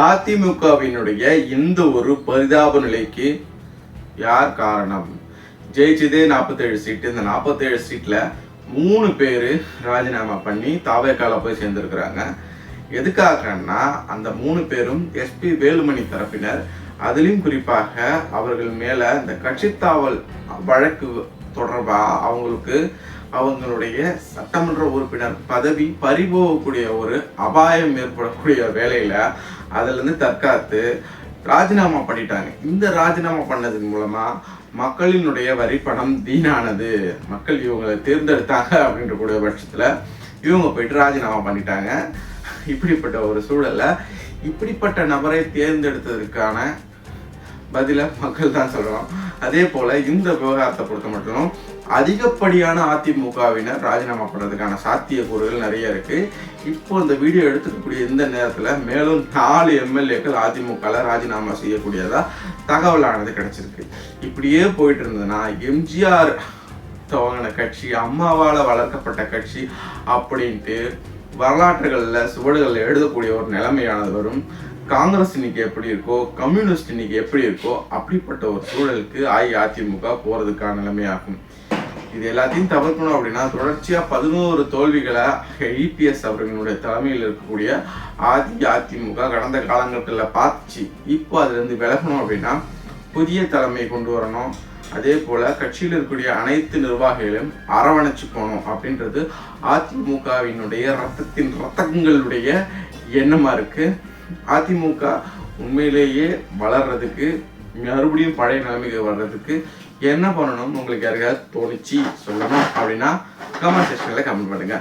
அதிமுகவினுடைய இந்த ஒரு பரிதாப நிலைக்கு யார் காரணம்? ஜெயிச்சதே 47 சீட்டு. இந்த 47 சீட்ல 3 பேர் ராஜினாமா பண்ணி தாவேக்கால போய் சேர்ந்திருக்கிறாங்க. எதுக்காகன்னா அந்த 3 பேரும் எஸ்பி வேலுமணி தரப்பினர். அதிலும் குறிப்பாக அவர்கள் மேல இந்த கட்சித்தாவல் வழக்கு தொடர்பா அவங்களுடைய சட்டமன்ற உறுப்பினர் பதவி பறிபோகக்கூடிய ஒரு அபாயம் ஏற்படக்கூடிய வேலையில அதுல இருந்து தற்காத்து ராஜினாமா பண்ணிட்டாங்க. இந்த ராஜினாமா பண்ணதன் மூலமா மக்களினுடைய வரி பணம் வீணானது. மக்கள் இவங்களை தேர்ந்தெடுத்தாங்க அப்படின்ற கூடிய பட்சத்துல இவங்க போயிட்டு ராஜினாமா பண்ணிட்டாங்க. இப்படிப்பட்ட ஒரு சூழல்ல இப்படிப்பட்ட நபரை தேர்ந்தெடுத்ததற்கான பதில மக்கள் தான் சொல்றோம். அதே போல இந்த விவகாரத்தை பொறுத்த மட்டும் அதிகப்படியான அதிமுகவினர் ராஜினாமா பண்றதுக்கான சாத்தியக்கூறுகள் நிறைய இருக்கு. இப்போ இந்த வீடியோ எடுத்துக்கக்கூடிய இந்த நேரத்துல மேலும் 4 எம்எல்ஏக்கள் அதிமுக ராஜினாமா செய்யக்கூடியதா தகவலானது கிடைச்சிருக்கு. இப்படியே போயிட்டு இருந்ததுன்னா எம்ஜிஆர் துவங்கின கட்சி, அம்மாவால வளர்க்கப்பட்ட கட்சி அப்படின்ட்டு வரலாற்றுகள்ல சுவடுகளில் எழுதக்கூடிய ஒரு நிலைமையானது வரும். காங்கிரஸ் இன்னைக்கு எப்படி இருக்கோ, கம்யூனிஸ்ட் இன்னைக்கு எப்படி இருக்கோ அப்படிப்பட்ட ஒரு சூழலுக்கு அஇஅதிமுக போறதுக்கான நிலைமையாகும். இது எல்லாத்தையும் தவிர்க்கணும் அப்படின்னா தொடர்ச்சியா 11 தோல்விகளை இபிஎஸ் அவர்களுடைய தலைமையில் இருக்கக்கூடிய அஇஅதிமுக கடந்த காலங்களில் பார்த்துச்சு. இப்போ அதுல இருந்து விலகணும் அப்படின்னா புதிய தலைமையை கொண்டு வரணும். அதே போல கட்சியில் இருக்கக்கூடிய அனைத்து நிர்வாகிகளையும் அரவணைச்சு போகணும் அப்படின்றது அதிமுகவினுடைய ரத்தங்களுடைய எண்ணமா இருக்கு. அதிமுக உண்மையிலேயே வளர்றதுக்கு, மறுபடியும் பழைய நிலைமைக்கு வர்றதுக்கு என்ன பண்ணணும் உங்களுக்கு யாருக்காவது தோணிச்சு சொல்லணும் அப்படின்னா கமெண்ட் செக்ஷன்ல கமெண்ட் பண்ணுங்க.